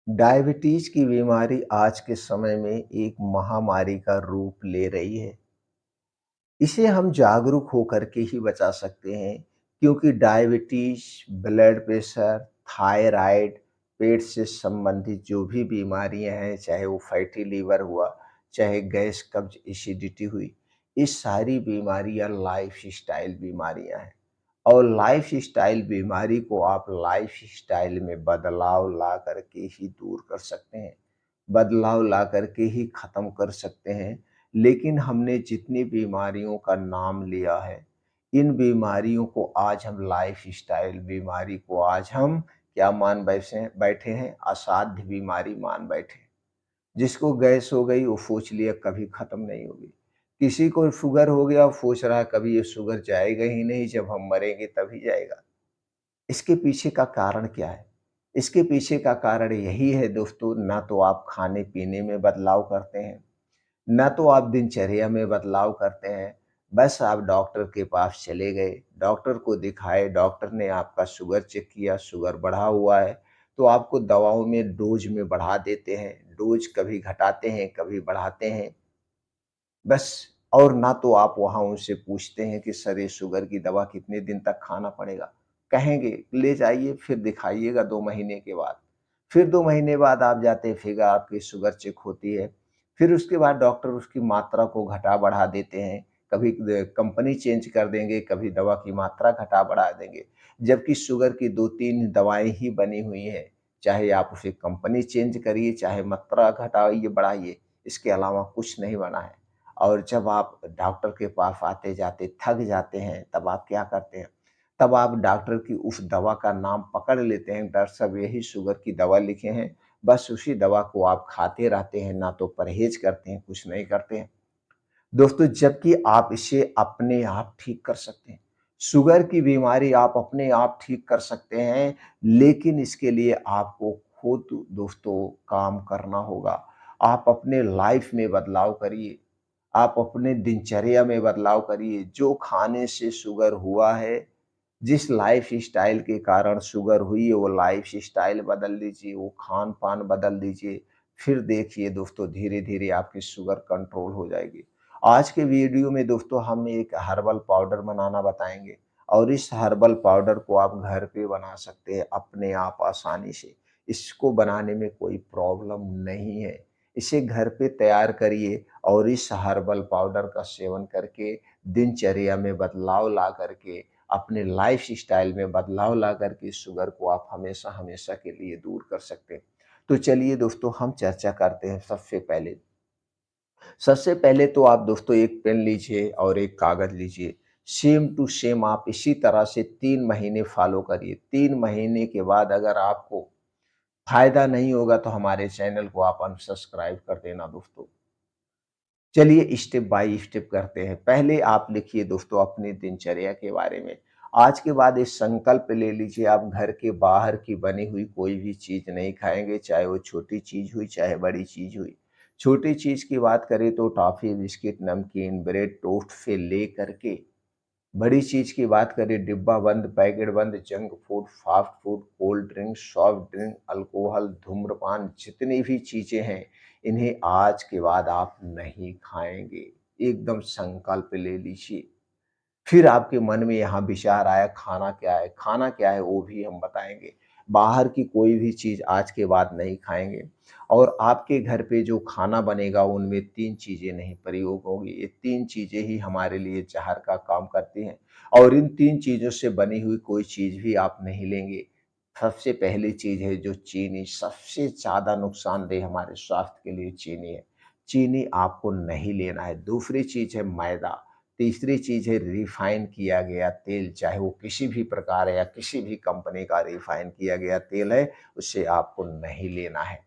Diabetes की बीमारी आज के समय में एक महामारी का रूप ले रही है। इसे हम जागरूक होकर के ही बचा सकते हैं, क्योंकि डायबिटीज, ब्लड प्रेशर, थायराइड, पेट से संबंधित जो भी बीमारियां हैं, चाहे वो फैटी लीवर हुआ, चाहे गैस, कब्ज, एसिडिटी हुई, ये सारी बीमारियां लाइफस्टाइल बीमारियां हैं। और लाइफस्टाइल बीमारी को आप लाइफस्टाइल में बदलाव ला करके ही दूर कर सकते हैं, बदलाव ला करके ही खत्म कर सकते हैं। लेकिन हमने जितनी बीमारियों का नाम लिया है, इन बीमारियों को आज हम लाइफस्टाइल बीमारी को आज हम क्या मान बैठे बैठे हैं? असाध्य बीमारी मान बैठे हैं। जिसको गैस हो गई वो सोच लिया कभी खत्म नहीं होगी। किसी को शुगर हो गया, वो सोच रहा है कभी ये शुगर जाएगा ही नहीं, जब हम मरेंगे तभी जाएगा। इसके पीछे का कारण क्या है? इसके पीछे का कारण यही है दोस्तों, ना तो आप खाने-पीने में बदलाव करते हैं, ना तो आप दिनचर्या में बदलाव करते हैं। बस आप डॉक्टर के पास चले गए, डॉक्टर को दिखाए, डॉक्टर ने आपका शुगर चेक किया, शुगर बढ़ा हुआ है, तो आपको दवाओं में डोज़ में बढ़ा देते हैं, डोज़ कभी घटाते हैं, कभी बढ़ाते हैं। बस। और ना तो आप वहाँ उनसे पूछते हैं कि सर ये शुगर की दवा कितने दिन तक खाना पड़ेगा? कहेंगे ले जाइए फिर दिखाइएगा 2 महीने के बाद। फिर 2 महीने बाद आप जाते हैं, फिर आपकी शुगर चेक होती है। फिर उसके बाद डॉक्टर उसकी मात्रा को घटा-बढ़ा देते हैं। कभी कंपनी चेंज कर देंगे, कभी दवा की मात्रा घटा-बढ़ा देंगे। जबकि शुगर की 2-3 दवाएँ ही बनी हुई हैं। चाहे आप उसे कंपनी चेंज करिए, चाहे मात्रा घटाइए, बढ़ाइए, इसके अलावा कुछ नहीं बना है। और जब आप डॉक्टर के पास आते-जाते थक जाते हैं, तब आप क्या करते हैं? तब आप डॉक्टर की उस दवा का नाम पकड़ लेते हैं, डॉक्टर साहब यही शुगर की दवा लिखे हैं, बस उसी दवा को आप खाते रहते हैं, ना तो परहेज़ करते हैं, कुछ नहीं करते हैं। दोस्तों, जबकि आप इसे अपने आप ठीक कर सकते हैं। शुगर की बीमारी आप अपने आप ठीक कर सकते हैं, लेकिन इसके लिए आपको खुद दोस्तों काम करना होगा। आप अपने लाइफ़ में बदलाव करिए। आप अपने दिनचर्या में बदलाव करिए। जो खाने से शुगर हुआ है, जिस लाइफ़स्टाइल के कारण शुगर हुई है, वो लाइफ़स्टाइल बदल लीजिए, वो खान-पान बदल दीजिए। फिर देखिए दोस्तों, धीरे-धीरे आपकी शुगर कंट्रोल हो जाएगी। आज के वीडियो में दोस्तों हम एक हर्बल पाउडर बनाना बताएँगे, और इस हर्बल पाउडर को आप घर पे बना सकते हैं अपने आप आसानी से। इसको बनाने में कोई प्रॉब्लम नहीं है। इसे घर पे तैयार करिए और इस हर्बल पाउडर का सेवन करके दिनचर्या में बदलाव ला करके, अपने लाइफ़स्टाइल में बदलाव ला करके शुगर को आप हमेशा-हमेशा के लिए दूर कर सकते हैं। तो चलिए दोस्तों, हम चर्चा करते हैं। सबसे पहले तो आप दोस्तों एक पेन लीजिए और एक कागज़ लीजिए। सेम टू सेम आप इसी तरह से 3 महीने फ़ॉलो करिए। 3 महीने के बाद अगर आपको फ़ायदा नहीं होगा तो हमारे चैनल को आप अनसब्सक्राइब कर देना दोस्तों। चलिए स्टेप बाय स्टेप करते हैं। पहले आप लिखिए दोस्तों अपनी दिनचर्या के बारे में। आज के बाद एक संकल्प ले लीजिए, आप घर के बाहर की बनी हुई कोई भी चीज़ नहीं खाएँगे, चाहे वो छोटी चीज़ हुई, चाहे बड़ी चीज़ हुई। छोटी चीज़ की बात करें तो टॉफ़ी, बिस्किट, नमकीन, ब्रेड, टोस्ट से लेकर के बड़ी चीज़ की बात करें, डिब्बा बंद, पैकेट बंद, junk food, fast food, cold drink, soft drink, alcohol, धूम्रपान, जितनी भी चीज़ें हैं, इन्हें आज के बाद आप नहीं खाएँगे। एकदम संकल्प ले लीजिए। फिर आपके मन में यहाँ विचार आया खाना क्या है? खाना क्या है वो भी हम बताएँगे। बाहर की कोई भी चीज़ आज के बाद नहीं खाएँगे, और आपके घर पे जो खाना बनेगा उनमें 3 चीज़ें नहीं प्रयोग होंगी। ये 3 चीज़ें ही हमारे लिए ज़हर का काम करती हैं, और इन 3 चीज़ों से बनी हुई कोई चीज़ भी आप नहीं लेंगे। सबसे पहली चीज़ है जो चीनी, सबसे ज़्यादा नुकसानदेह हमारे स्वास्थ्य के लिए चीनी है। चीनी आपको नहीं लेना है। दूसरी चीज़ है मैदा। तीसरी चीज़ है रिफ़ाइन किया गया तेल, चाहे वो किसी भी प्रकार है या किसी भी कंपनी का रिफ़ाइन किया गया तेल है, उसे आपको नहीं लेना है।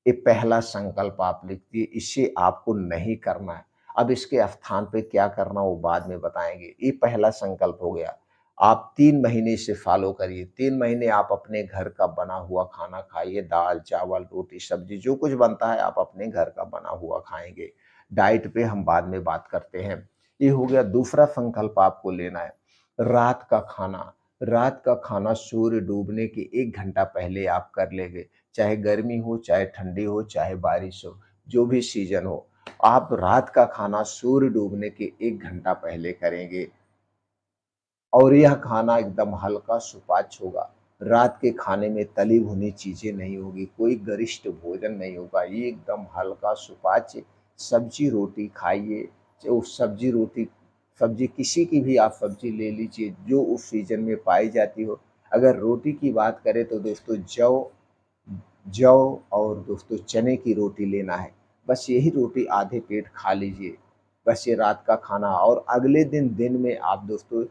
ये पहला संकल्प आप लिखिए, इसे आपको नहीं करना है। अब इसके स्थान पे क्या करना वो बाद में बताएँगे। ये पहला संकल्प हो गया। आप 3 महीने इसे फ़ॉलो करिए। 3 महीने आप अपने घर का बना हुआ खाना खाइए, दाल, चावल, रोटी, सब्ज़ी जो कुछ बनता है आप अपने घर का बना हुआ खाएँगे। डाइट पे हम बाद में बात करते हैं। ये हो गया। दूसरा संकल्प आपको लेना है, रात का खाना। रात का खाना सूर्य डूबने के 1 घंटा पहले आप कर लेंगे। चाहे गर्मी हो, चाहे ठंडी हो, चाहे बारिश हो, जो भी सीज़न हो, आप रात का खाना सूर्य डूबने के 1 घंटा पहले करेंगे और यह खाना एकदम हल्का सुपाच्य होगा। रात के खाने में तली भुनी चीज़ें नहीं होगी, कोई गरिष्ठ भोजन नहीं होगा, ये एकदम हल्का सुपाच्य सब्ज़ी-रोटी खाइए। जो सब्ज़ी-रोटी सब्ज़ी किसी की भी आप सब्ज़ी ले लीजिए, जो उस सीज़न में पाई जाती हो। अगर रोटी की बात करें तो दोस्तों जौ जौ और दोस्तों चने की रोटी लेना है। बस यही रोटी आधे पेट खा लीजिए। बस ये रात का खाना और अगले दिन में आप दोस्तों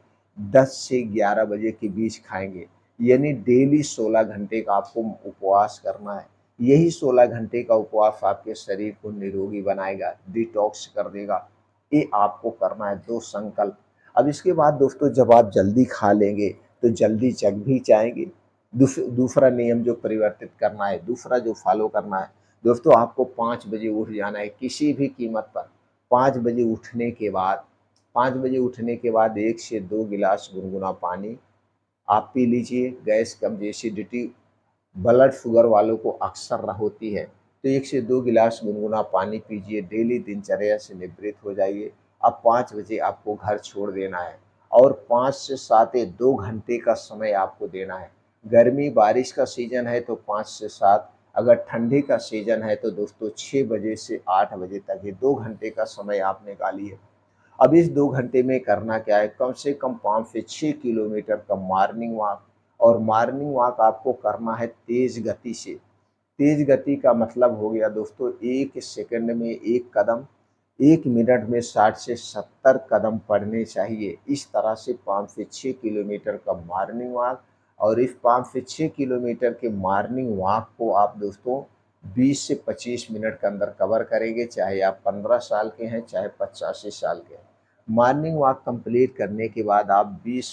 10 से 11 बजे के बीच खाएँगे। यानी डेली 16 घंटे का आपको उपवास करना है। यही 16 घंटे का उपवास आपके शरीर को निरोगी बनाएगा, डिटॉक्स कर देगा। ये आपको करना है 2 संकल्प। अब इसके बाद दोस्तों जब आप जल्दी खा लेंगे, तो जल्दी जग भी जाएँगे। दूसरा नियम जो परिवर्तित करना है, दूसरा जो फ़ॉलो करना है, दोस्तों आपको 5 बजे उठ जाना है किसी भी कीमत पर। 5 बजे उठने के बाद 5 बजे उठने के बाद 1 से 2 गिलास गुनगुना पानी आप पी लीजिए। गैस, कब्ज़, एसिडिटी, ब्लड शुगर वालों को अक्सर होती है, तो 1 से 2 गिलास गुनगुना पानी पीजिए, डेली दिनचर्या से निवृत्त हो जाइए। अब 5 बजे आपको घर छोड़ देना है और 5 से 7 ये 2 घंटे का समय आपको देना है। गर्मी बारिश का सीज़न है तो 5 से 7, अगर ठंडी का सीज़न है तो दोस्तों 6 बजे से 8 बजे तक ये 2 घंटे का समय आप निकालिए। अब इस 2 घंटे में करना क्या है, कम से कम 5 से 6 किलोमीटर का मॉर्निंग वॉक, और मॉर्निंग वॉक आपको करना है तेज़ गति से। तेज़ गति का मतलब हो गया दोस्तों 1 सेकंड में 1 कदम, 1 मिनट में 60 से 70 कदम पड़ने चाहिए। इस तरह से 5 से 6 किलोमीटर का मॉर्निंग वॉक, और इस 5 से 6 किलोमीटर के मॉर्निंग वॉक को आप दोस्तों 20 से 25 मिनट के अंदर कवर करेंगे, चाहे आप 15 साल के हैं, चाहे 85 साल के हैं। मॉर्निंग वॉक कंप्लीट करने के बाद आप 20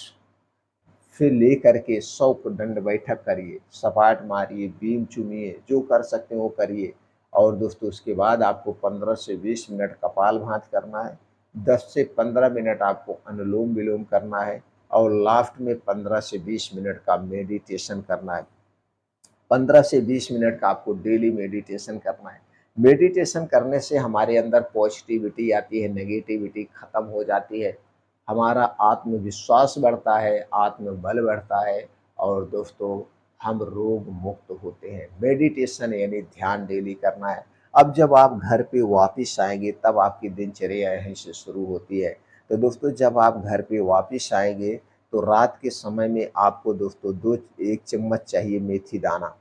से लेकर के 100 दंड बैठक करिए, सपाट मारिए, बीम चूमिए, जो कर सकते हैं वो करिए। और दोस्तों उसके बाद आपको 15 से 20 मिनट कपालभाति करना है, 10 से 15 मिनट आपको अनुलोम-विलोम करना है और लास्ट में 15 से 20 मिनट का मेडिटेशन करना है। 15 से 20 मिनट का आपको डेली मेडिटेशन करना है। मेडिटेशन करने से हमारे अंदर पॉजिटिविटी आती है, नेगेटिविटी खत्म हो जाती है, हमारा आत्मविश्वास बढ़ता है, आत्मबल बढ़ता है और दोस्तों हम रोग मुक्त होते हैं। मेडिटेशन यानी ध्यान डेली करना है। अब जब आप घर पे वापिस आएँगे तब आपकी दिनचर्या यहीं से शुरू होती है। तो दोस्तों जब आप घर पे वापिस आएँगे तो रात के समय में आपको दोस्तों 1 चम्मच चाहिए मेथी दाना।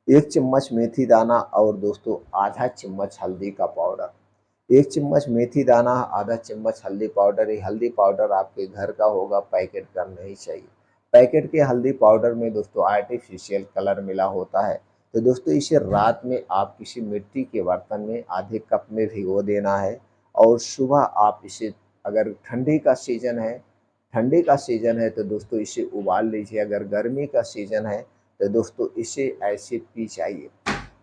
1 चम्मच मेथी दाना और दोस्तों आधा चम्मच हल्दी का पाउडर। 1 चम्मच मेथी दाना, आधा चम्मच हल्दी पाउडर। ये हल्दी पाउडर आपके घर का होगा, पैकेट का नहीं चाहिए। पैकेट के हल्दी पाउडर में दोस्तों आर्टिफ़िशियल कलर मिला होता है। तो दोस्तों इसे रात में आप किसी मिट्टी के बर्तन में आधे कप में भिगो देना है और सुबह आप इसे, अगर ठंडी का सीज़न है तो दोस्तों इसे उबाल लीजिए, अगर गर्मी का सीज़न है तो दोस्तों इसे ऐसे पी जाइए।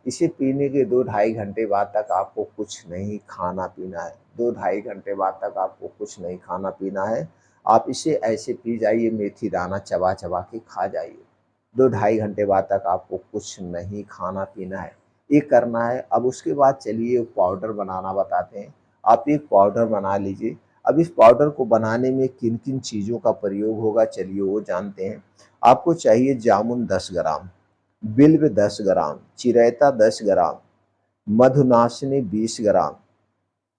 इसे पीने के 2 ढाई घंटे बाद तक आपको कुछ नहीं खाना-पीना है। 2 ढाई घंटे बाद तक आपको कुछ नहीं खाना-पीना है। आप इसे ऐसे पी जाइए, मेथी दाना चबा-चबा के खा जाइए। 2 ढाई घंटे बाद तक आपको कुछ नहीं खाना-पीना है। ये करना है। अब उसके बाद चलिए पाउडर बनाना बताते हैं। आप एक पाउडर बना लीजिए। अब इस पाउडर को बनाने में किन-किन चीज़ों का प्रयोग होगा चलिए वो जानते हैं। आपको चाहिए जामुन 10 ग्राम, बिल्व 10 ग्राम, चिरैता 10 ग्राम, मधुनाशनी 20 ग्राम,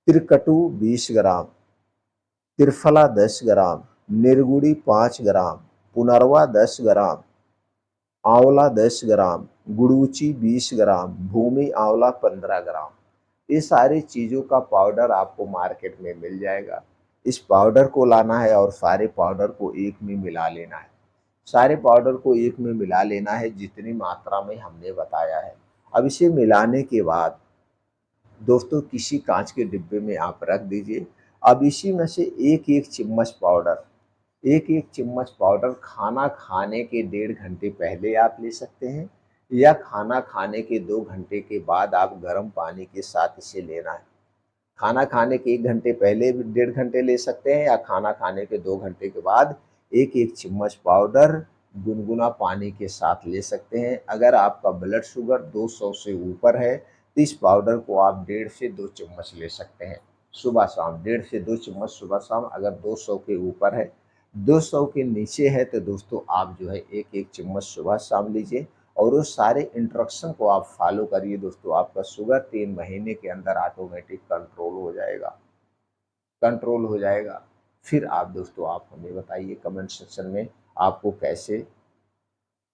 त्रिकटु 20 ग्राम, त्रिफला 10 ग्राम, निर्गुड़ी 5 ग्राम, पुनरवा 10 ग्राम, आंवला 10 ग्राम, गुड़ूची 20 ग्राम, भूमि आंवला 15 ग्राम। ये सारी चीज़ों का पाउडर आपको मार्केट में मिल जाएगा। इस पाउडर को लाना है और सारे पाउडर को एक में मिला लेना है। सारे पाउडर को एक में मिला लेना है जितनी मात्रा में हमने बताया है। अब इसे मिलाने के बाद दोस्तों किसी काँच के डिब्बे में आप रख दीजिए। अब इसी में से एक-एक चम्मच पाउडर, एक-एक चम्मच पाउडर खाना खाने के 1.5 घंटे पहले आप ले सकते हैं या खाना खाने के 2 घंटे के बाद आप गर्म पानी के साथ इसे लेना है। खाना खाने के 1 घंटे पहले भी 1.5 घंटे ले सकते हैं या खाना खाने के 2 घंटे के बाद एक-एक चम्मच पाउडर गुनगुना पानी के साथ ले सकते हैं। अगर आपका ब्लड शुगर 200 से ऊपर है, तो इस पाउडर को आप 1.5 से 2 चम्मच ले सकते हैं, सुबह-शाम। 1.5 से 2 चम्मच सुबह-शाम। अगर 200 के ऊपर है, 200 के नीचे है तो दोस्तों आप जो है 1-1 चम्मच सुबह-शाम लीजिए और उस सारे इंस्ट्रक्शन को आप फ़ॉलो करिए दोस्तों, आपका शुगर 3 महीने के अंदर ऑटोमेटिक कंट्रोल हो जाएगा। फिर आप दोस्तों आप हमें बताइए कमेंट सेक्शन में आपको कैसे